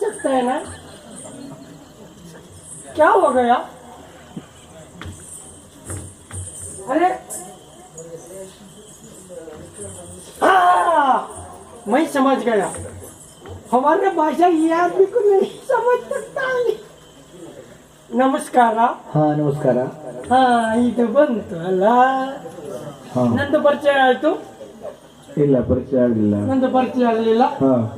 सकता है ना? क्या हो गया? अरे हाँ, मैं समझ गया. हमारे भाषा ये आदमी को नहीं समझ सकता. ನಮಸ್ಕಾರ. ಹಾ ನಮಸ್ಕಾರ. ಹಾ ಇದು ಬಂತು ಅಲ್ಲ. ನಂದು ಪರಿಚಯ ಆಯ್ತು? ಇಲ್ಲ ಪರಿಚಯ ಆಗಲಿಲ್ಲ. ನಂದು ಪರಿಚಯ ಆಗಲಿಲ್ಲ.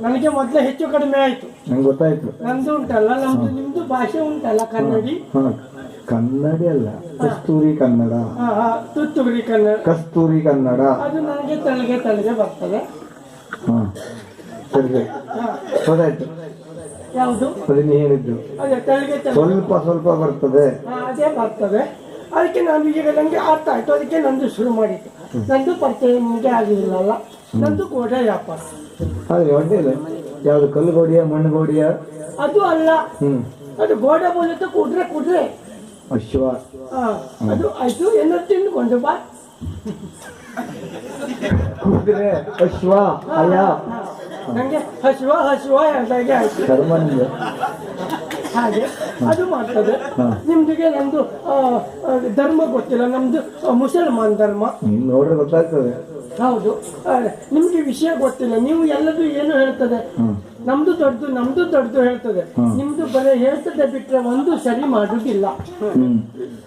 ನನಗೆ ಮೊದಲೇ ಹೆಚ್ಚು ಕಡಿಮೆ ಆಯ್ತು. ನಂಗೆ ಗೊತ್ತಾಯ್ತು. ನಂದು ಉಂಟಲ್ಲ, ನಮ್ದು ನಿಮ್ದು ಭಾಷೆ ಉಂಟಲ್ಲ, ಕನ್ನಡಿ. ಕನ್ನಡಿ ಅಲ್ಲ, ಕಸ್ತೂರಿ ಕನ್ನಡ. ತುತ್ತೂರಿ ಕನ್ನಡ, ಕಸ್ತೂರಿ ಕನ್ನಡ. ಅದು ನನಗೆ ತಲೆಗೆ ಬರ್ತದೆ. ಸರಿ ಗೊತ್ತಾಯ್ತು. ಯಾವುದು? ಅದನ್ನ ಹೇಳಿದ್ದು ಅದೇ ತಲೆಗೆ ಸ್ವಲ್ಪ ಬರ್ತದೆ. ಅದೇ ಬರ್ತದೆ. ಅದಕ್ಕೆ ನಾನು ಈಗ ನನಗೆ ಅರ್ಥ ಆಯ್ತು. ಅದಕ್ಕೆ ನಂದು ಶುರು ಮಾಡಿದ್ದು. ನಂದು ಪರಿಚಯ ನಿಮಗೆ ಆಗಿರಲಿಲ್ಲ. ನಂದು ಗೋಡೆ ವ್ಯಾಪಾರ. ಆದ್ರೆ ಒಡ್ಡಿಲ್ಲ. ಯಾವ್ದು ಕಲ್ಲು ಗೋಡಿಯ ಮಣ್ಣು ಗೋಡಿಯ? ಅದು ಅಲ್ಲ. ಅದು ಗೋಡೆ ಬೋಲಿತ್ತು. ಕುಡ್ರೆ ಅಶ್ವ. ಅದು ಆಯ್ತು. ಏನು ತಿಂದುಕೊಂಡು ಬಾ. ಕುದುರೆ ಅಶ್ವ ಅಯ. ನಂಗೆ ಹಸುವ ಎಂದಾಗೆ ಆಯ್ತು. ಹಾಗೆ ಅದು ಮಾಡ್ತದೆ. ನಿಮ್ದಿಗೆ ನಮ್ದು ಧರ್ಮ ಗೊತ್ತಿಲ್ಲ. ನಮ್ದು ಮುಸಲ್ಮಾನ್ ಧರ್ಮ ನೋಡ್ರೆ ಗೊತ್ತಾಗ್ತದೆ. ಹೌದು. ನಿಮ್ಗೆ ವಿಷಯ ಗೊತ್ತಿಲ್ಲ. ನೀವು ಎಲ್ಲದೂ ಏನು ಹೇಳ್ತದೆ, ನಮ್ದು ದೊಡ್ಡದು ಹೇಳ್ತದೆ. ನಿಮ್ದು ಬರೀ ಹೇಳ್ತದೆ ಬಿಟ್ರೆ ಒಂದು ಸರಿ ಮಾಡುದಿಲ್ಲ.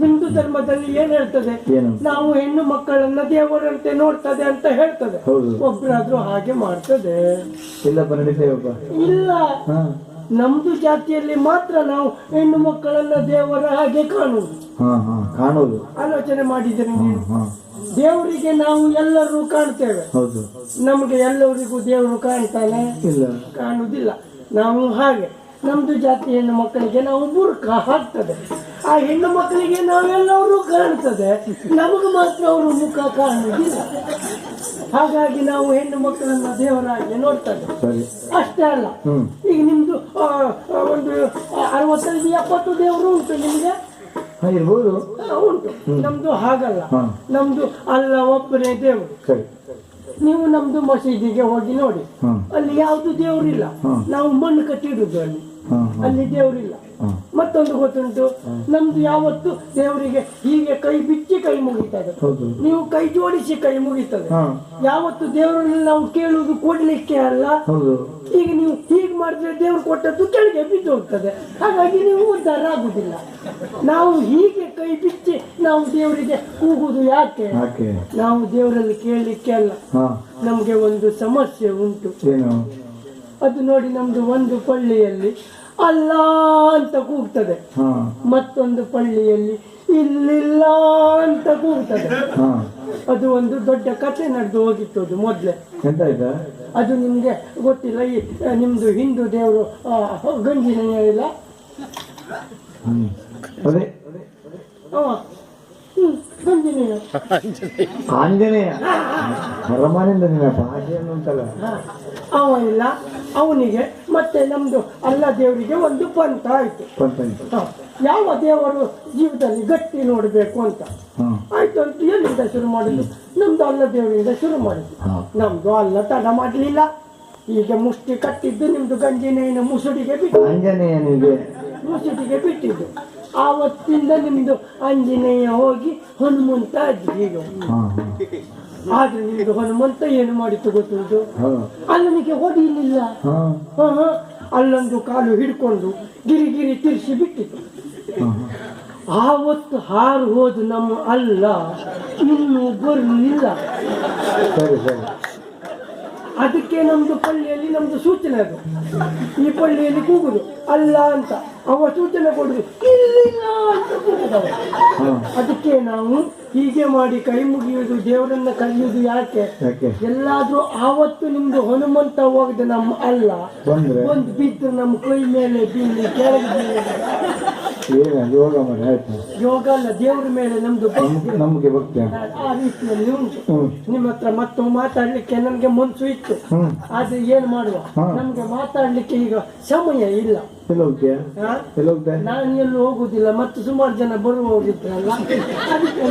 ನಿಮ್ದು ಧರ್ಮದಲ್ಲಿ ಏನ್ ಹೇಳ್ತದೆ, ನಾವು ಹೆಣ್ಣು ಮಕ್ಕಳನ್ನ ದೇವರಂತೆ ನೋಡ್ತದೆ ಅಂತ ಹೇಳ್ತದೆ. ಒಬ್ರಾದ್ರೂ ಹಾಗೆ ಮಾಡ್ತದೆ? ಇಲ್ಲ. ನಮ್ದು ಜಾತಿಯಲ್ಲಿ ಮಾತ್ರ ನಾವು ಹೆಣ್ಣು ಮಕ್ಕಳನ್ನ ದೇವರ ಹಾಗೆ ಕಾಣುವುದು. ಆಲೋಚನೆ ಮಾಡಿದ್ರೆ ದೇವರಿಗೆ ನಾವು ಎಲ್ಲರೂ ಕಾಣ್ತೇವೆ. ನಮ್ಗೆ ಎಲ್ಲರಿಗೂ ದೇವರು ಕಾಣ್ತಾನೆ? ಕಾಣುವುದಿಲ್ಲ. ನಾವು ಹಾಗೆ ನಮ್ದು ಜಾತಿ ಹೆಣ್ಣು ಮಕ್ಕಳಿಗೆ ನಾವು ಬುರ್ಕ ಹಾಕ್ತದೆ. ಆ ಹೆಣ್ಣು ಮಕ್ಕಳಿಗೆ ನಾವೆಲ್ಲರೂ ಕಾಣ್ತದೆ, ನಮಗೂ ಮಾತ್ರ ಅವರು ಮುಖ ಕಾಣುವುದಿಲ್ಲ. ಹಾಗಾಗಿ ನಾವು ಹೆಣ್ಣು ಮಕ್ಕಳನ್ನ ದೇವರಾಗಿ ನೋಡ್ತದೆ. ಅಷ್ಟೇ ಅಲ್ಲ, ಈಗ ನಿಮ್ದು ಒಂದು 65-70 ದೇವರು ಉಂಟು ನಿಮ್ಗೆ? ಇರ್ಬೋದು. ಉಂಟು. ನಮ್ದು ಹಾಗಲ್ಲ. ನಮ್ದು ಅಲ್ಲ ಒಬ್ಬನೇ ದೇವರು. ನೀವು ನಮ್ದು ಮಸೀದಿಗೆ ಹೋಗಿ ನೋಡಿ, ಅಲ್ಲಿ ಯಾವ್ದು ದೇವರಿಲ್ಲ. ನಾವು ಮಣ್ಣು ಕಟ್ಟಿಡುದು ಅಲ್ಲಿ ದೇವರಿಲ್ಲ. ಮತ್ತೊಂದು ಗೊತ್ತುಂಟು, ನಮ್ದು ಯಾವತ್ತು ದೇವರಿಗೆ ಹೀಗೆ ಕೈ ಬಿಚ್ಚಿ ಕೈ ಮುಗಿತದೆ. ನೀವು ಕೈ ಜೋಡಿಸಿ ಕೈ ಮುಗಿತದೆ. ಯಾವತ್ತು ದೇವರನ್ನು ನಾವು ಕೇಳುವುದು ಕೊಡ್ಲಿಕ್ಕೆ ಅಲ್ಲ. ಈಗ ನೀವು ಹೀಗೆ ಮಾಡಿದ್ರೆ ದೇವರು ಕೊಟ್ಟದ್ದು ಕೆಳಗೆ ಬಿದ್ದು ಹೋಗ್ತದೆ. ಹಾಗಾಗಿ ನೀವು ಉದ್ಧಾರ ಆಗುದಿಲ್ಲ. ನಾವು ಹೀಗೆ ಕೈ ಬಿಚ್ಚಿ ನಾವು ದೇವರಿಗೆ ಕೂಗುದು ಯಾಕೆ? ನಾವು ದೇವರಲ್ಲಿ ಕೇಳಲಿಕ್ಕೆ ಅಲ್ಲ. ನಮ್ಗೆ ಒಂದು ಸಮಸ್ಯೆ ಉಂಟು. ಅದು ನೋಡಿ, ನಮ್ದು ಒಂದು ಪಳ್ಳಿಯಲ್ಲಿ ಅಲ್ಲ ಅಂತ ಕೂಗ್ತದೆ, ಮತ್ತೊಂದು ಪಳ್ಳಿಯಲ್ಲಿ ಇಲ್ಲಿಲ್ಲ ಅಂತ ಕೂಗ್ತದೆ. ಅದು ಒಂದು ದೊಡ್ಡ ಕಥೆ ನಡೆದು ಹೋಗಿತ್ತು. ಅದು ಮೊದ್ಲೇ ಅದು ನಿಮ್ಗೆ ಗೊತ್ತಿಲ್ಲ. ಈ ನಿಮ್ದು ಹಿಂದೂ ದೇವರು ಗಂಜಿನ ಇಲ್ಲ, ಆಂಜನೇಯ ಅವ ಇಲ್ಲ. ಅವನಿಗೆ ಮತ್ತೆ ನಮ್ದು ಅಲ್ಲ ದೇವರಿಗೆ ಒಂದು ಪಂಥ ಆಯ್ತು. ಯಾವ ದೇವರು ಜೀವದಲ್ಲಿ ಗಟ್ಟಿ ನೋಡ್ಬೇಕು ಅಂತ ಆಯ್ತು ಅಂತ ಎಲ್ಲಿಂದ ಶುರು ಮಾಡಿದ್ದು? ನಮ್ದು ಅಲ್ಲ ದೇವರಿಂದ ಶುರು ಮಾಡಿದ್ದು. ನಮ್ದು ಅಲ್ಲ ತಡ ಮಾಡ್ಲಿಲ್ಲ. ಈಗ ಮುಷ್ಟಿ ಕಟ್ಟಿದ್ದು ನಿಮ್ದು ಗಂಜಿನೇನ ಮುಸುಡಿಗೆ ಬಿಟ್ಟಿದ್ದು. ಆವತ್ತಿಂದ ನಿಮ್ದು ಆಂಜನೇಯ ಹೋಗಿ ಹನುಮಂತ ಈಗ. ಆದ್ರೆ ನಿಮ್ದು ಹನುಮಂತ ಏನು ಮಾಡಿತ್ತು ಗೊತ್ತುಂಟು? ಅಲ್ಲನಿಗೆ ಹೊಡಿಲಿಲ್ಲ. ಅಲ್ಲೊಂದು ಕಾಲು ಹಿಡ್ಕೊಂಡು ಗಿರಿ ತಿರ್ಸಿ ಬಿಟ್ಟಿತ್ತು. ಆವತ್ತು ಹಾರು ಹೋದು ನಮ್ಮ ಅಲ್ಲ ಇನ್ನೂ ಬರಲಿಲ್ಲ. ಅದಕ್ಕೆ ನಮ್ದು ಪಳ್ಳಿಯಲ್ಲಿ ನಮ್ದು ಸೂಚನೆ. ಅದು ಈ ಪಳ್ಳಿಯಲ್ಲಿ ಕೂಗುದು ಅಲ್ಲ ಅಂತ ಅವ ಸೂಚನೆ ಕೊಡುದು ಇಲ್ಲಿಲ್ಲ ಅಂತ ಕೂಗುದವ. ಅದಕ್ಕೆ ನಾವು ಹೀಗೆ ಮಾಡಿ ಕೈ ಮುಗಿಯುವುದು, ದೇವರನ್ನ ಕರೆಯುವುದು ಯಾಕೆ? ಎಲ್ಲಾದ್ರೂ ಆವತ್ತು ನಿಮ್ದು ಹನುಮಂತ ಹೋಗದೆ ನಮ್ಮ ಅಲ್ಲ ಒಂದು ಬಿದ್ದು ನಮ್ಮ ಕೈ ಮೇಲೆ ಬೀಳಿ ಕೆಳಗೆ ಯೋಗ ಅಲ್ಲ, ದೇವರ ಮೇಲೆ ನಮ್ದು ನಮ್ಗೆ ಭಕ್ತಿ ಆ ರೀತಿಯಲ್ಲಿ ಉಂಟು. ನಿಮ್ಮ ಹತ್ರ ಮತ್ತು ಮಾತಾಡ್ಲಿಕ್ಕೆ ನಮ್ಗೆ ಮನ್ಸು ಇತ್ತು. ಆದ್ರೆ ಏನ್ ಮಾಡುವ, ನಮ್ಗೆ ಮಾತಾಡ್ಲಿಕ್ಕೆ ಈಗ ಸಮಯ ಇಲ್ಲ. ನಾನು ಎಲ್ಲೂ ಹೋಗುದಿಲ್ಲ. ಮತ್ತು ಸುಮಾರು ಜನ ಬರುವವರಿದ್ರಲ್ಲ, ಅದಕ್ಕೆ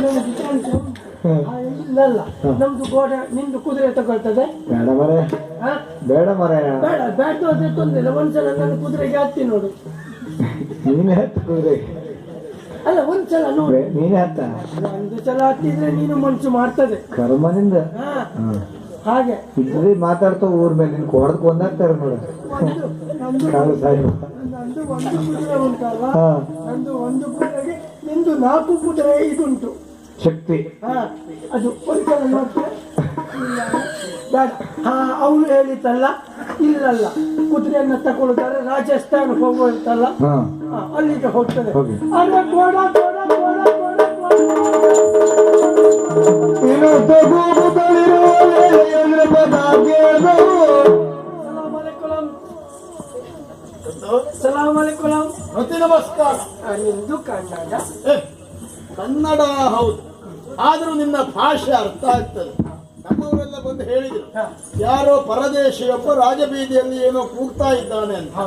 ಇಲ್ಲಲ್ಲ, ನಮ್ದು ಗೋಡೆ ನಿಮ್ದು ಕುದುರೆ ತಗೊಳ್ತದೆ. ಬೇಡ ಮರೆ, ಹಾ? ಬೇಡ ಮರೆ. ಬೇಡ ಬೇಡ ಅದೇ ತೊಂದ್ರೆ ಇಲ್ಲ. ಒಂದ್ಸಲ ನಾನು ಕುದುರೆಗೆ ಹತ್ತಿ ನೋಡು. ನೀನೇ ಹತ್ತ ಕುದುರೆ. ಅಲ್ಲ ಒಂದ್ಸಲ ನೋಡಿ, ನೀನೇ ಹತ್ತ. ಒಂದು ಸಲ ಹತ್ತಿದ್ರೆ ನೀನು ಮನ್ಸು ಮಾಡ್ತದೆ ಕರ್ಮನಿಂದ. ಹಾಗೆ ಇದ್ರೆ ಮಾತಾಡ್ತಾ ಊರ್ ಮೇಲೆ ನಿನ್ ಹೊಡೆದ್ ಕೊಂದಾಗ್ತಾರೆ ನೋಡು. ಕಾಳು ಸಾಯಿಬ ನಂದು ಒಂದು ಕುದುರೆ ಉಂಟಲ್ಲ, ನಂದು ಒಂದು ಕುದುರೆಗೆ ನಿಂದು 4 ಕುದುರೆ ಇದುಂಟು ಶಕ್ತಿ. ಅದು ಒಂದ್ಸಲ ನೋಡ್ತಾರೆ. ಬೇಡ. ಅವನು ಹೇಳಿತ್ತಲ್ಲ, ಇಲ್ಲಲ್ಲ ಕುದುರೆಯನ್ನ ತಗೊಳ್ತಾರೆ ರಾಜಸ್ಥಾನ ಹೋಗುವಂತಲ್ಲ, ಅಲ್ಲಿಗೆ ಹೋಗ್ತದೆ. ಆಗ ಗೋಡ ಗೋಡ ಗೋಡ ಗೋಡ ಸಲಾಮ್ ಅಲೈಕುಲಂ. ನಮಸ್ಕಾರ. ನಿಮ್ದು ಕನ್ನಡ? ಕನ್ನಡ ಹೌದು, ಆದ್ರೂ ನಿನ್ನ ಭಾಷೆ ಅರ್ಥ ಆಗ್ತದೆ. ನಮ್ಮವರೆಲ್ಲ ಬಂದು ಹೇಳಿದ್ರು, ಯಾರೋ ಪರದೇಶಿಯೊಬ್ಬ ರಾಜಬೀದಿಯಲ್ಲಿ ಏನೋ ಕೂಗ್ತಾ ಇದ್ದಾನೆ ಅಂತ.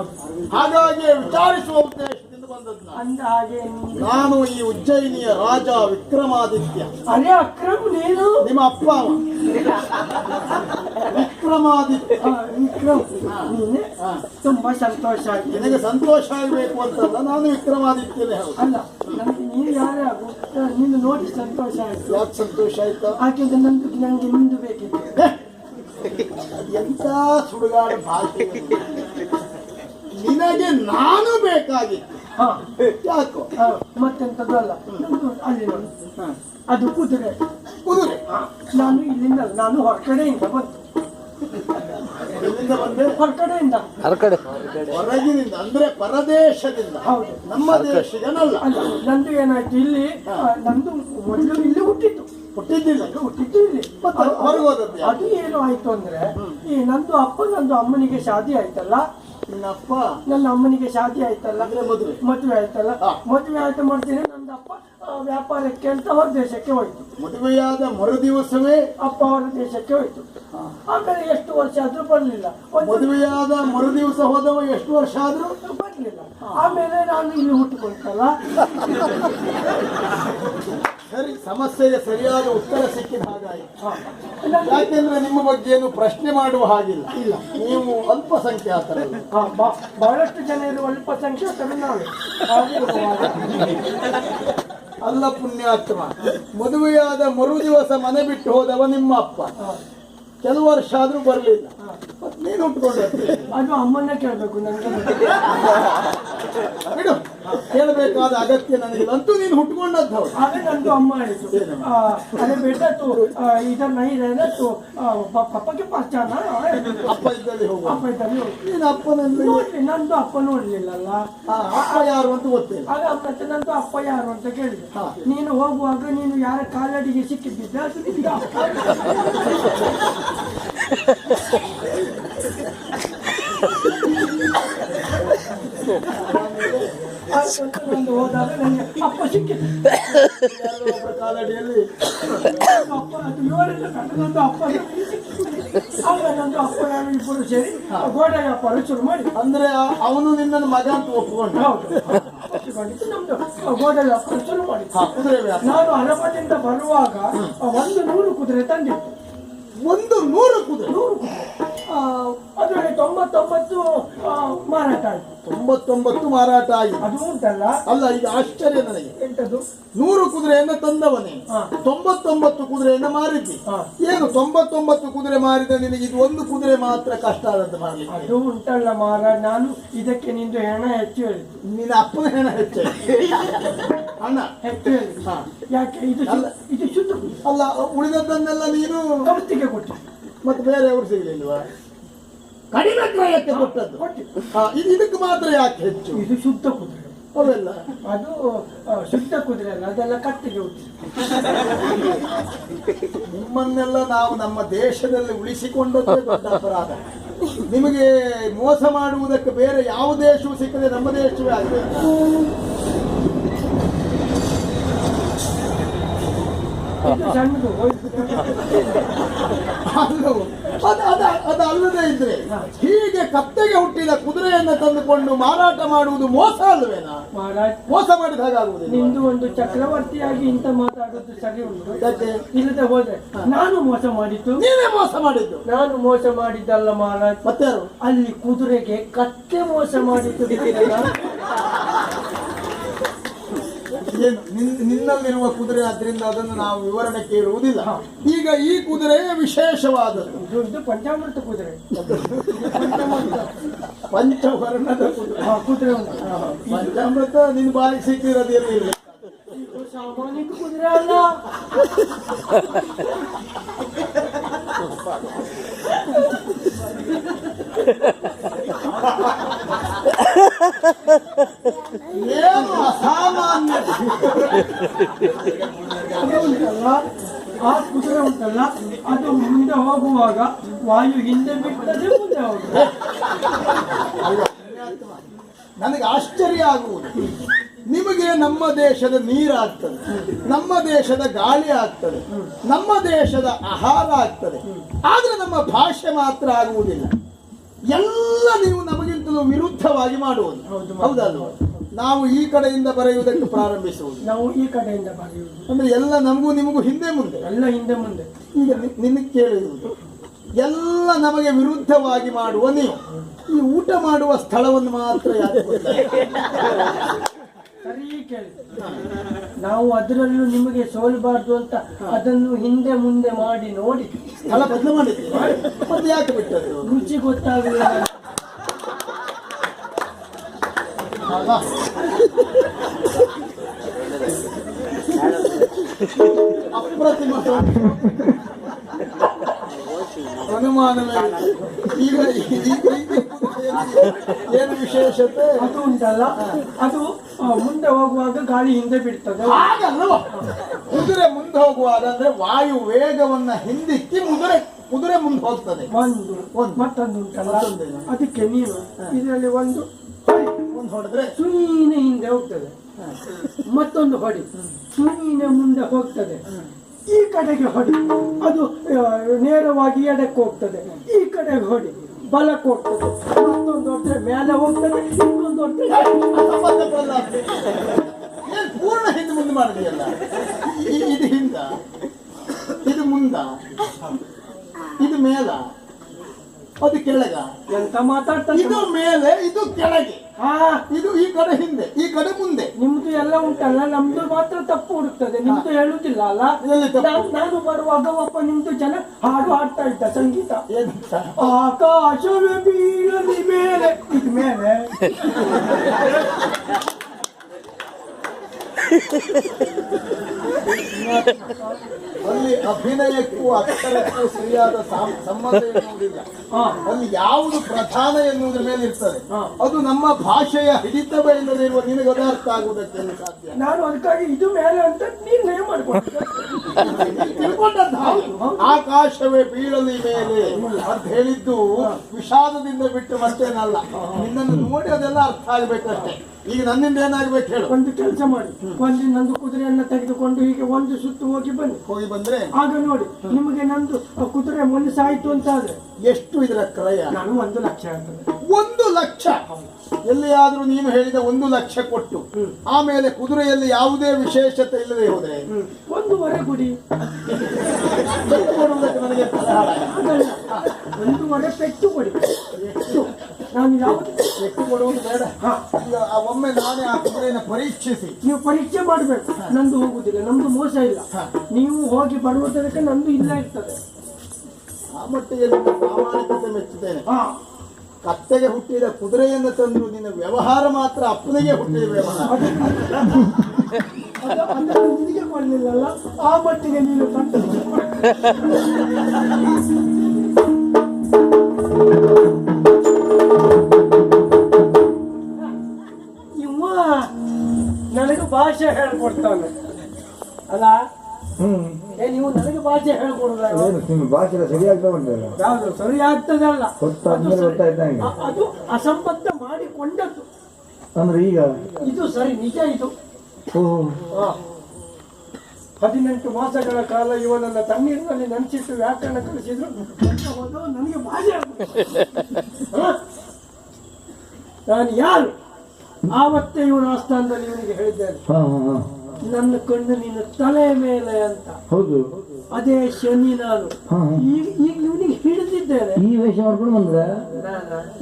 ಹಾಗಾಗಿ ವಿಚಾರಿಸುವ ಉದ್ದೇಶದಿಂದ ಬಂದದ್ದು ಅಂದ ಹಾಗೆ ನಾನು ಈ ಉಜ್ಜಯಿನಿಯ ರಾಜ ವಿಕ್ರಮಾದಿತ್ಯ. ಅದೇ ಅಕ್ರಮ್ ನೀನು? ನಿಮ್ಮ ಅಪ್ಪ ಅವ ವಿಕ್ರಮಾದಿತ್ಯ. ವಿಕ್ರಮ್ ನೀನೆ? ತುಂಬಾ ಸಂತೋಷ ಆಯ್ತು. ನಿನಗೆ ಸಂತೋಷ ಆಗಬೇಕು ಅಂತಲ್ಲ, ನಾನು ವಿಕ್ರಮಾದಿತ್ಯನೇ. ಹೌದು. ಅಲ್ಲ, ನಮ್ಗೆ ನೀನು ಯಾರು ನಿನ್ನ ನೋಡಿ ಸಂತೋಷ ಆಯ್ತು. ಯಾಕೆ ಸಂತೋಷ ಆಯ್ತಾ? ಯಾಕೆಂದ್ರೆ ನನಗೆ ನಿಂದು ಬೇಕಿತ್ತು. ಎಂತ ಸುಡುಗಾಡ ಭಾಷೆ. ನಿನಗೆ ನಾನು ಬೇಕಾಗಿತ್ತು. ಯಾಕೋ? ಮತ್ತೆಂತದ್ದಲ್ಲ, ಅಲ್ಲಿ ನೋಡಿ, ಅದು ಕುದುರೆ. ಕುದುರೆ? ನಾನು ಇಲ್ಲಿಂದ, ನಾನು ಹೊರಗಡೆಯಿಂದ ಬಂತು. ಎಲ್ಲಿಂದ ಬಂದೆ? ಹೊರಗಡೆಯಿಂದ. ಹೊರಗಿನಿಂದ ಅಂದ್ರೆ ಪರದೇಶದಿಂದ. ಹೌದು. ನಮ್ಮ ದೇಶಗನಲ್ಲ. ಅಲ್ಲ, ನಂದು ಏನಾಯ್ತು, ಇಲ್ಲಿ ನಂದು ಮೊದಲು ಇಲ್ಲಿ ಹುಟ್ಟಿತ್ತು. ಹುಟ್ಟಿದ್ದಿಲ್ಲ? ಹುಟ್ಟಿದ್ದು ಇಲ್ಲಿ. ಹೊರಗೋದದ್ದು? ಅದು ಏನು ಆಯ್ತು ಅಂದ್ರೆ, ಈ ನಂದು ಅಪ್ಪ ನಂದು ಅಮ್ಮನಿಗೆ ಶಾದಿ ಆಯ್ತಲ್ಲ. ನಿನ್ನಪ್ಪ? ನನ್ನ ಅಮ್ಮನಿಗೆ ಶಾದಿ ಆಯ್ತಲ್ಲ, ಮದುವೆ ಆಯ್ತಲ್ಲ. ಮದುವೆ ಆಯ್ತು ಮಾಡ್ತೀನಿ, ನಂದು ಅಪ್ಪ ವ್ಯಾಪಾರಕ್ಕೆ ಅಂತ ಹೊರ ದೇಶಕ್ಕೆ ಹೋಯ್ತು. ಮದುವೆಯಾದ ಮರು ದಿವಸವೇ ಅಪ್ಪ ಹೊರ ದೇಶಕ್ಕೆ ಹೋಯ್ತು. ಆಮೇಲೆ ಎಷ್ಟು ವರ್ಷ ಆದ್ರೂ ಬರ್ಲಿಲ್ಲ. ಮದುವೆಯಾದ ಮರು ದಿವಸ ಹೋದವ ಎಷ್ಟು ವರ್ಷ ಆದ್ರೂ ಬರ್ಲಿಲ್ಲ. ಆಮೇಲೆ ನಾನು ಇಲ್ಲಿ ಹುಟ್ಟುಕೊಳ್ತಲ್ಲ. ಸರಿ, ಸಮಸ್ಯೆಗೆ ಸರಿಯಾದ ಉತ್ತರ ಸಿಕ್ಕಿದ ಹಾಗಾಯಿತು. ಯಾಕೆಂದ್ರೆ ನಿಮ್ಮ ಬಗ್ಗೆ ಏನು ಪ್ರಶ್ನೆ ಮಾಡುವ ಹಾಗಿಲ್ಲ. ಇಲ್ಲ, ನೀವು ಅಲ್ಪಸಂಖ್ಯಾತರಲ್ಲ. ಬಹಳಷ್ಟು ಜನ ಇರುವ ಅಲ್ಪಸಂಖ್ಯಾತರು ನಾವು. ಅಲ್ಲ ಪುಣ್ಯಾತ್ಮ, ಮದುವೆಯಾದ ಮರು ದಿವಸ ಮನೆ ಬಿಟ್ಟು ಹೋದವ ನಿಮ್ಮ ಅಪ್ಪ. ಕೆಲವು ವರ್ಷ ಆದ್ರೂ ಬರ್ಲಿಲ್ಲ. ನೀನು ಉಟ್ಕೊಂಡ ಅದು ಅಮ್ಮನ್ನ ಕೇಳ್ಬೇಕು ನನಗೆ. ಬಿಡು, ಕೇಳಬೇಕಾದ ಅಗತ್ಯ ನನಗಿಲ್ಲ. ಅಂತೂ ನೀನು ಹುಟ್ಕೊಂಡದ್ದು ಹೌದು. ಆಗ ನಂದು ಅಮ್ಮ ಹೇಳಿತು, ಅದೇ ಬೇಟಾ ತು ಇದರ ನೈ रहना तो पापा के पास जाना. ಅಪ್ಪ ಇದ್ದಲ್ಲಿ ಹೋಗು. ಅಪ್ಪ ಇದ್ದಲ್ಲಿ ಹೋಗು. ನೀನು ಅಪ್ಪನಲ್ಲಿ ನೋಡ್ಲಿ, ನಂದು ಅಪ್ಪ ನೋಡ್ಲಿಲ್ಲಲ್ಲ. ಅಪ್ಪ ಯಾರು ಅಂತ ಗೊತ್ತಿಲ್ಲ. ಆಗ ಮತ್ತೆ ನಂದು ಅಪ್ಪ ಯಾರು ಅಂತ ಕೇಳಿದೆ. ನೀನು ಹೋಗುವಾಗ ನೀನು ಯಾರ ಕಾಲಡಿಗೆ ಸಿಕ್ಕಿದ್ದ ಅದು ನಿಂದ ಅಪ್ಪ. ನಂದು ಹೋದಾಗ ನನಗೆ ಅಪ್ಪ ಸಿಕ್ಕಿದ್ದು ಕಾಲಡಿಯಲ್ಲಿ. ಅಪ್ಪ ಅದು ಇವರಿಂದ ನಂದು ಅಪ್ಪ. ಆಗ ನಂದು ಅಪ್ಪ ನಾನು ಇಬ್ಬರು ಸೇರಿ ಗೋಡೆ ವ್ಯಾಪಾರ ಶುರು ಮಾಡಿ. ಅಂದ್ರೆ ಅವನು ನಿನ್ನನ್ನು ಮಗ ಅಂತ ಒಪ್ಕೊಂಡು. ಹೌದು, ನಮ್ದು ಗೋಡೆ ವ್ಯಾಪಾರ ಶುರು ಮಾಡಿ. ಕುದುರೆ ವ್ಯಾಪಾರ. ನಾನು ಹರಪದಿಂದ ಬರುವಾಗ 100 ಕುದುರೆ ತಂದಿತ್ತು. 100 ಕುದುರೆ? 100 ಕುದುರೆ. ಅದರಲ್ಲಿ 99 ಮಾರಾಟ ಆಯ್ತು. 99 ಮಾರಾಟ ಆಗಿದೆ. ಅದು ಉಂಟಲ್ಲ. ಅಲ್ಲ, ಈಗ ಆಶ್ಚರ್ಯ ನನಗೆ. ಎಂಟದು 100 ಕುದುರೆಯನ್ನ ತಂದವನೇ 99 ಕುದುರೆಯನ್ನ ಮಾರಿದ್ದಿ. ಏನು 99 ಕುದುರೆ ಮಾರಿದ ನಿನಗೆ ಇದು ಒಂದು ಕುದುರೆ ಮಾತ್ರ ಕಷ್ಟ ಆದಂತ ಮಾಡಲಿಕ್ಕೆ? ಅದು ಉಂಟಲ್ಲ ಮಾರ, ನಾನು ಇದಕ್ಕೆ ನಿಂದು ಹೆಣ ಹೆಚ್ಚು ಹೇಳಿದ್ದು. ನಿನ್ನ ಅಪ್ಪನ ಹೆಣ ಹೆಚ್ಚು ಅಣ್ಣ ಹೆಚ್ಚು ಹೇಳಿದ್ದು. ಯಾಕೆ? ಇದು ಶುದ್ಧ ಅಲ್ಲ. ಉಳಿದದ್ದನ್ನೆಲ್ಲ ನೀನು ಕೌತಿಗೆ ಕೊಟ್ಟು ಮತ್ತೆ ಬೇರೆಯವರು ಸಿಗಲಿಲ್ವಾ? ಕಡಿಮೆ ಕ್ರಯಕ್ಕೆ ಕೊಟ್ಟದ್ದು. ಇದು ಇದಕ್ಕೆ ಮಾತ್ರ ಯಾಕೆ ಹೆಚ್ಚು? ಇದು ಶುದ್ಧ ಕುದುರೆ. ಅವೆಲ್ಲ ಅದು ಶುದ್ಧ ಕುದುರೆ ಅಲ್ಲ, ಅದೆಲ್ಲ ಕತ್ತಿಗೆ ಹುಟ್ಟಿದೆ. ನಿಮ್ಮನ್ನೆಲ್ಲ ನಾವು ನಮ್ಮ ದೇಶದಲ್ಲಿ ಉಳಿಸಿಕೊಂಡದ್ದೇ ದೊಡ್ಡ ಅಪರಾಧ. ನಿಮಗೆ ಮೋಸ ಮಾಡುವುದಕ್ಕೆ ಬೇರೆ ಯಾವ ದೇಶವೂ ಸಿಕ್ಕದೆ ನಮ್ಮ ದೇಶವೇ ಆಗಿದೆ. ಇದು ಸಣ್ಣದು ಹೋಯ್ತು. ಅಲ್ಲವೋ? ಅದು ಅಲ್ಲದೆ ಇದ್ರೆ ಹೀಗೆ ಕತ್ತೆಗೆ ಹುಟ್ಟಿದ ಕುದುರೆಯನ್ನು ತಂದುಕೊಂಡು ಮಾರಾಟ ಮಾಡುವುದು ಮೋಸ ಅಲ್ವೇನಾ? ಮಹಾರಾಜ್, ಮೋಸ ಮಾಡಿದ ಹಾಗಾಗುವುದಿಲ್ಲ. ನಿಂದು ಒಂದು ಚಕ್ರವರ್ತಿಯಾಗಿ ಇಂತ ಮಾತಾಡೋದು ಸರಿ ಉಂಟು. ಯಾಕೆ? ಇಲ್ಲದೆ ಹೋದ್ರೆ ನಾನು ಮೋಸ ಮಾಡಿದ್ದು. ನೀವೇ ಮೋಸ ಮಾಡಿದ್ದು. ನಾನು ಮೋಸ ಮಾಡಿದ್ದಲ್ಲ ಮಹಾರಾಜ್, ಮತ್ತಾರು? ಅಲ್ಲಿ ಕುದುರೆಗೆ ಕತ್ತೆ ಮೋಸ ಮಾಡಿದ್ದು. ಏನು ನಿನ್ನಲ್ಲಿರುವ ಕುದುರೆ, ಆದ್ರಿಂದ ಅದನ್ನು ನಾವು ವಿವರಣೆಗೆ ಇರುವುದಿಲ್ಲ. ಈಗ ಈ ಕುದುರೆ ವಿಶೇಷವಾದದ್ದು. ಇದು ಪಂಚಾಮೃತ ಕುದುರೆ, ಪಂಚವರ್ಣದ ಕುದುರೆ. ಕುದುರೆ ಉಂಟು. ಪಂಚಾಮೃತ ನಿನ್ ಬಾಯಿ ಸಿಕ್ಕಿರೋದು ಎಲ್ಲಿರಲಿ. ಇದು ಸಾಮಾನ್ಯ ಕುದುರೆ ಅಲ್ಲ. ಏನು ಅಸಾಮಾನ್ಯ. ಅದು ಉಂಟಲ್ಲ, ಆ ಕುದುರೆ ಉಂಟಲ್ಲ, ಅದು ಮುಂದೆ ಹೋಗುವಾಗ ವಾಯು ಹಿಂದೆ ಬಿಟ್ಟದೆ ಮುಂದೆ ಹೋಗುದು. ನನಗೆ ಆಶ್ಚರ್ಯ ಆಗುವುದು, ನಿಮಗೆ ನಮ್ಮ ದೇಶದ ನೀರಾಗ್ತದೆ, ನಮ್ಮ ದೇಶದ ಗಾಳಿ ಆಗ್ತದೆ, ನಮ್ಮ ದೇಶದ ಆಹಾರ ಆಗ್ತದೆ, ಆದ್ರೆ ನಮ್ಮ ಭಾಷೆ ಮಾತ್ರ ಆಗುವುದಿಲ್ಲ. ಎಲ್ಲ ನೀವು ನಮಗಿಂತಲೂ ವಿರುದ್ಧವಾಗಿ ಮಾಡುವುದು. ಹೌದಲ್ವ? ನಾವು ಈ ಕಡೆಯಿಂದ ಬರೆಯುವುದಕ್ಕೆ ಪ್ರಾರಂಭಿಸುವುದು, ನಾವು ಈ ಕಡೆಯಿಂದ ಬರೆಯುವುದು. ಅಂದ್ರೆ ಎಲ್ಲ ನಮಗೂ ನಿಮಗೂ ಹಿಂದೆ ಮುಂದೆ, ಎಲ್ಲ ಹಿಂದೆ ಮುಂದೆ. ಈಗ ನಿನಗೆ ಕೇಳುವುದು, ಎಲ್ಲ ನಮಗೆ ವಿರುದ್ಧವಾಗಿ ಮಾಡುವ ನೀವು ಈ ಊಟ ಮಾಡುವ ಸ್ಥಳವನ್ನು ಮಾತ್ರ ಯಾಕೆ ಗೊತ್ತಾಗ? ಸರಿ ಕೇಳಿ, ನಾವು ಅದರಲ್ಲೂ ನಿಮಗೆ ಸೋಲಬಾರ್ದು ಅಂತ ಅದನ್ನು ಹಿಂದೆ ಮುಂದೆ ಮಾಡಿ ನೋಡಿ ಸ್ಥಳ ಬದಲು ಮಾಡಿದ್ದೀವಿ. ಮತ್ತೆ ಯಾಕೆ ಬಿಟ್ಟದ್ದು? ರುಚಿ ಗೊತ್ತಾಗಲಿಲ್ಲ. ಅಪ್ರತಿಮ ಅನುಮಾನವೇ ಇಲ್ಲ. ಈಗ ಏನು ವಿಶೇಷತೆ? ಅದು ಉಂಟಲ್ಲ, ಅದು ಮುಂದೆ ಹೋಗುವಾಗ ಗಾಳಿ ಹಿಂದೆ ಬಿಡ್ತದೆ. ಹಾಗಲ್ವ? ಕುದುರೆ ಮುಂದೆ ಹೋಗುವಾಗ ಅಂದ್ರೆ ವಾಯು ವೇಗವನ್ನ ಹಿಂದಿಕ್ಕಿ ಕುದುರೆ ಮುಂದೆ ಹೋಗ್ತದೆ. ಮತ್ತೊಂದು ಉಂಟಲ್ಲ, ಅದಕ್ಕೆ ನೀನು ಇದರಲ್ಲಿ ಒಂದು ಹೊಡೆದ್ರೆ ಸುನೀನ ಹಿಂದೆ ಹೋಗ್ತದೆ, ಮತ್ತೊಂದು ಹೊಡಿ ಸುನೀನ ಮುಂದೆ ಹೋಗ್ತದೆ. ಈ ಕಡೆಗೆ ಹೊಡಿ, ಅದು ನೇರವಾಗಿ ಎಡಕ್ಕೆ ಹೋಗ್ತದೆ. ಈ ಕಡೆಗೆ ಹೊಡಿ, ಬಲಕ್ಕೆ ಹೋಗ್ತದೆ. ಮತ್ತೊಂದು ಹೊಟ್ಟೆ ಮೇಲೆ ಹೋಗ್ತದೆ, ಇನ್ನೊಂದು ಹೊಟ್ಟೆ ಪೂರ್ಣ ಹಿಂದೆ ಮುಂದೆ ಮಾಡಿದೆಯಲ್ಲ. ಇದು ಹಿಂದ, ಇದು ಮುಂದ, ಇದು ಮೇಲ, ಅದು ಕೆಳಗ. ಎಂತ ಮಾತಾಡ್ತಾರೆ? ಇದು ಮೇಲೆ, ಇದು ಕೆಳಗೆ. ಇದು ಈ ಕಡೆ ಹಿಂದೆ, ಈ ಕಡೆ ಮುಂದೆ. ನಿಮ್ದು ಎಲ್ಲ ಉಂಟಲ್ಲ, ನಮ್ದು ಮಾತ್ರ ತಪ್ಪು ಹುಡುಕ್ತದೆ. ನಿಮ್ದು ಹೇಳುದಿಲ್ಲ ಅಲ್ಲ. ನಾನು ಬರುವಾಗ ಒಬ್ಬ ನಿಮ್ದು ಜನ ಹಾಡು ಹಾಡ್ತಾ ಇದ್ದ, ಸಂಗೀತ. ಆಕಾಶವೇ ಬೀಳಲಿ ಮೇಲೆ, ಇದು ಮೇಲೆ. ಅಲ್ಲಿ ಅಭಿನಯಕ್ಕೂ ಅಕ್ಷರಕ್ಕೂ ಸರಿಯಾದ ಸಂಬಂಧ ಎನ್ನುವುದಿಲ್ಲ. ಅಲ್ಲಿ ಯಾವುದು ಪ್ರಧಾನ ಎನ್ನುವುದರ ಮೇಲೆ ಇರ್ತದೆ. ಅದು ನಮ್ಮ ಭಾಷೆಯ ಹಿಡಿತವೇ ಇಲ್ಲದೆ ಇರುವ ನಿನಗೆ ಅರ್ಥ ಆಗುವುದಕ್ಕೆ ಸಾಧ್ಯ. ನಾನು ಅದಕ್ಕಾಗಿ ಇದು ಮೇಲೆ ಅಂತ ನಿರ್ಣಯ ಮಾಡಿಕೊಂಡೆ. ಆಕಾಶವೇ ಬೀಳಲಿ ಮೇಲೆ ಅಂತ ಹೇಳಿದ್ದು ವಿಷಾದದಿಂದ ಬಿಟ್ಟು ಮತ್ತೇನಲ್ಲ. ನಿನ್ನನ್ನು ನೋಡಿ ಅದೆಲ್ಲ ಅರ್ಥ ಆಗ್ಬೇಕಷ್ಟೇ. ಈಗ ನನ್ನಿಂದ ಏನಾಗ್ಬೇಕು ಹೇಳು? ಒಂದು ಕೆಲಸ ಮಾಡಿ, ನಂದು ಕುದುರೆಯನ್ನ ತೆಗೆದುಕೊಂಡು ಹೀಗೆ ಒಂದು ಸುತ್ತು ಹೋಗಿ ಬಂದ್ರೆ ಆಗ ನೋಡಿ, ನಿಮಗೆ ನಂದು ಕುದುರೆ ಮನಸ್ಸಾಯ್ತು ಅಂತ ಆದ್ರೆ ಎಷ್ಟು ಇದರ ಕ್ರಯ? ನಾನು 1 ಲಕ್ಷ ಆಗ್ತದೆ. 1 ಲಕ್ಷ? ಎಲ್ಲಿಯಾದ್ರೂ ನೀನು ಹೇಳಿದ 1 ಲಕ್ಷ ಕೊಟ್ಟು ಆಮೇಲೆ ಕುದುರೆಯಲ್ಲಿ ಯಾವುದೇ ವಿಶೇಷತೆ ಇಲ್ಲದೆ ಹೋದ್ರೆ 1.5 ಕೊಡಿ. ಕೊಡುವುದಕ್ಕೆ ನನಗೆ 1.5 ಪೆಟ್ಟು ಕೊಡಿ. ನಾನು ಯಾವುದು ಪೆಟ್ಟು ಕೊಡುವುದು ಬೇಡ. ಒಮ್ಮೆ ನಾನೇ ಆ ಕುದುರೆಯನ್ನು ಪರೀಕ್ಷಿಸಿ. ನೀವು ಪರೀಕ್ಷೆ ಮಾಡಬೇಕು. ನಂದು ಹೋಗುದಿಲ್ಲ, ನಮ್ದು ಮೋಸ ಇಲ್ಲ. ನೀವು ಹೋಗಿ ಬರುವುದಕ್ಕೆ ನಂದು ಇಲ್ಲ ಇರ್ತದೆ. ಆ ಮಟ್ಟಿಗೆ ಪ್ರಾಮಾಣಿಕತೆ ಮೆಚ್ಚುತ್ತೇನೆ. ಕತ್ತೆಗೆ ಹುಟ್ಟಿದ ಕುದುರೆಯನ್ನು ತಂದು ನಿನ್ನ ವ್ಯವಹಾರ ಮಾತ್ರ ಅಪ್ಪನಿಗೆ ಹುಟ್ಟಿದ ವ್ಯವಹಾರ. ನಿನಗೆ ಮಾಡಲಿಲ್ಲ, ಆ ಮಟ್ಟಿಗೆ ನೀನು ನನಗೆ ಭಾಷೆ ಹೇಳ್ಕೊಡ್ತಾನೆ ಅಲ್ಲ. ನೀವು ನನಗೆ ಭಾಷೆ ಹೇಳ್ಕೊಡುದ ಭಾಷೆ ಸರಿಯಾಗ್ತಾ ಉಂಟಲ್ಲ. ಯಾವುದು ಸರಿ ಆಗ್ತದಲ್ಲ, ಗೊತ್ತಾಯ್ತಾ? ಅದು ಅಸಂಬದ್ಧ ಮಾಡಿಕೊಂಡದ್ದು. ಅಂದ್ರೆ ಈಗ ಇದು ಸರಿ, ನಿಜ ಇದು. 18 ಮಾಸಗಳ ಕಾಲ ಇವನನ್ನ ತಣ್ಣೀರಿನಲ್ಲಿ ನೆನೆಸಿಟ್ಟು ವ್ಯಾಕರಣ ಕಲಿಸಿದ್ರು ನನಗೆ ಭಾಷೆ ನಾನು ಯಾರು ಆವತ್ತೇ ಇವನ ಆಸ್ಥಾನದಲ್ಲಿ ಇವನಿಗೆ ಹೇಳಿದ್ದೇನೆ, ನನ್ನ ಕಣ್ಣು ನಿನ್ನ ತಲೆ ಮೇಲೆ ಅಂತ. ಹೌದು, ಅದೇ ಶನಿ ನಾನು ಈಗ ಇವನಿಗೆ ಹಿಡಿದಿದ್ದೇನೆ. ಈ ವೇಷ ಮಾಡ್ಕೊಂಡು ಬಂದ್ರ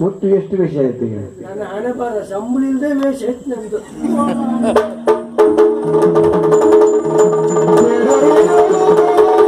ಒಟ್ಟು ಎಷ್ಟು ವೇಷ ಆಯ್ತು ಈಗ? ನನ್ನ ಹಣೆ ಬರ ಸಂಬಳ ಇಲ್ಲದೆ ವೇಷ ಹೆಚ್ಚು ನಮ್ದು.